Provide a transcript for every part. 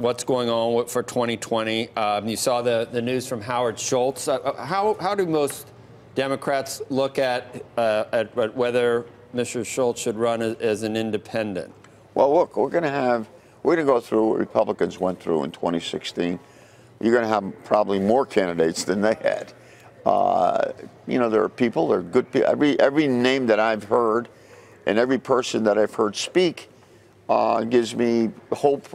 what's going on for 2020. You saw the news from Howard Schultz. How do most Democrats look at whether Mr. Schultz should run as an independent? Well, look, we're going to go through what Republicans went through in 2016. You're going to have probably more candidates than they had. You know, there are people, there are good people. Every name that I've heard and every person that I've heard speak gives me hope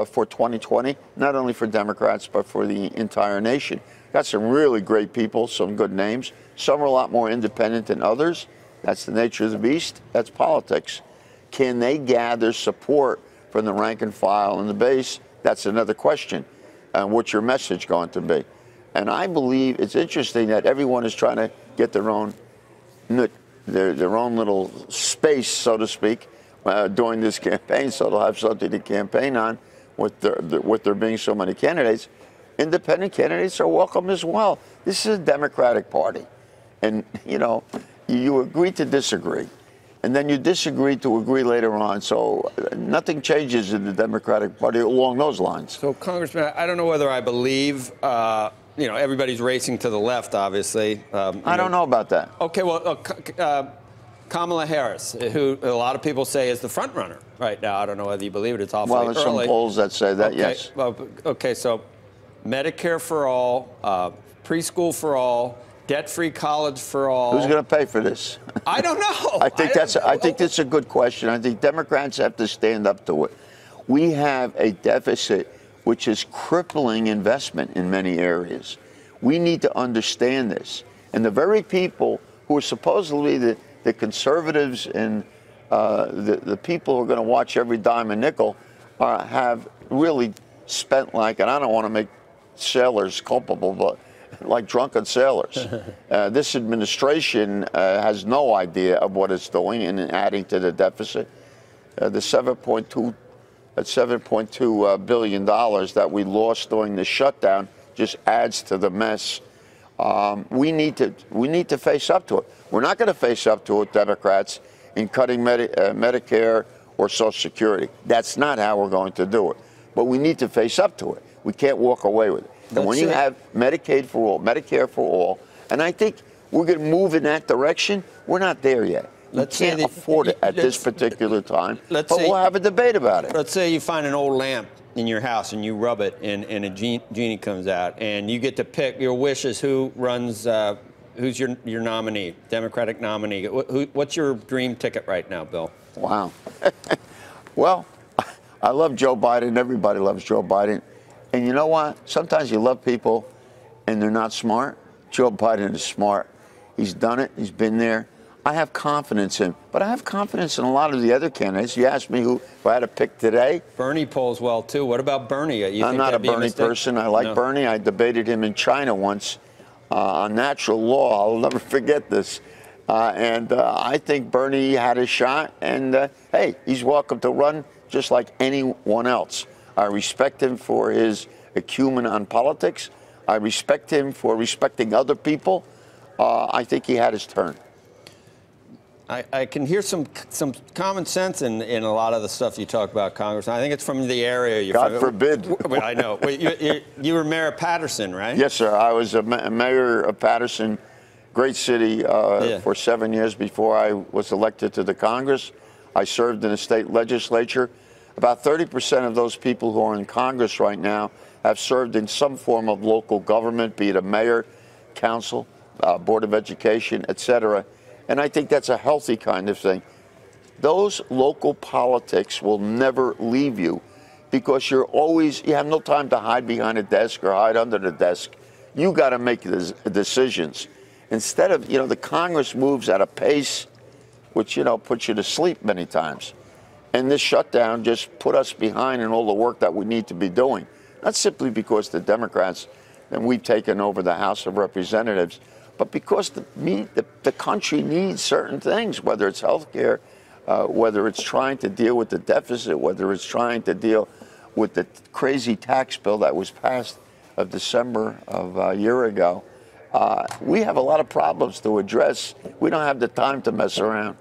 for 2020, not only for Democrats, but for the entire nation. Got some really great people, some good names. Some are a lot more independent than others. That's the nature of the beast. That's politics. Can they gather support from the rank and file and the base? That's another question. And what's your message going to be? And I believe it's interesting that everyone is trying to get their own little space, so to speak, during this campaign, so they'll have something to campaign on with there being so many candidates. Independent candidates are welcome as well. This is a Democratic Party. And, you know, you agree to disagree. And then you disagree to agree later on. So nothing changes in the Democratic Party along those lines. So, Congressman, I don't know whether I believe, you know, everybody's racing to the left, obviously. I don't know about that. Okay, well, Kamala Harris, who a lot of people say is the front runner right now. I don't know whether you believe it. It's awfully early. Well, there's some polls that say that, okay. Yes. Well, okay, so Medicare for all, preschool for all, debt-free college for all. Who's going to pay for this? I don't know. I think that's a good question. I think Democrats have to stand up to it. We have a deficit which is crippling investment in many areas. We need to understand this. And the very people who are supposedly the conservatives and the people who are going to watch every dime and nickel have really spent like, and I don't want to make sailors culpable, but like drunken sailors. This administration has no idea of what it's doing and adding to the deficit. The $7.2 billion that we lost during the shutdown just adds to the mess. We need to face up to it. We're not going to face up to it, Democrats, in cutting Medicare or Social Security. That's not how we're going to do it. But we need to face up to it. We can't walk away with it. And when you have Medicaid for all, Medicare for all, and I think we're going to move in that direction, we're not there yet. We can't afford it at this particular time, but we'll have a debate about it. Let's say you find an old lamp in your house and you rub it and a genie comes out and you get to pick your wishes who runs, who's your nominee, Democratic nominee. What's your dream ticket right now, Bill? Wow. Well, I love Joe Biden. Everybody loves Joe Biden. And you know what? Sometimes you love people and they're not smart. Joe Biden is smart. He's done it. He's been there. I have confidence in him. But I have confidence in a lot of the other candidates. You asked me who if I had to pick today. Bernie polls well, too. What about Bernie? I'm not a Bernie person. I like Bernie. I debated him in China once on natural law. I'll never forget this. I think Bernie had a shot. And, hey, he's welcome to run just like anyone else. I respect him for his acumen on politics. I respect him for respecting other people. I think he had his turn. I can hear some common sense in a lot of the stuff you talk about, Congressman. I think it's from the area you're from. God forbid. I know. You were mayor of Patterson, right? Yes, sir. I was a mayor of Patterson, great city, for 7 years before I was elected to the Congress. I served in the state legislature. About 30% of those people who are in Congress right now have served in some form of local government, be it a mayor, council, board of education, etc. And I think that's a healthy kind of thing. Those local politics will never leave you because you have no time to hide behind a desk or hide under the desk. You got to make the decisions. Instead of, the Congress moves at a pace which, puts you to sleep many times. And this shutdown just put us behind in all the work that we need to be doing. Not simply because the Democrats, and we've taken over the House of Representatives, but because the country needs certain things, whether it's health care, whether it's trying to deal with the deficit, whether it's trying to deal with the crazy tax bill that was passed of December of a year ago. We have a lot of problems to address. We don't have the time to mess around.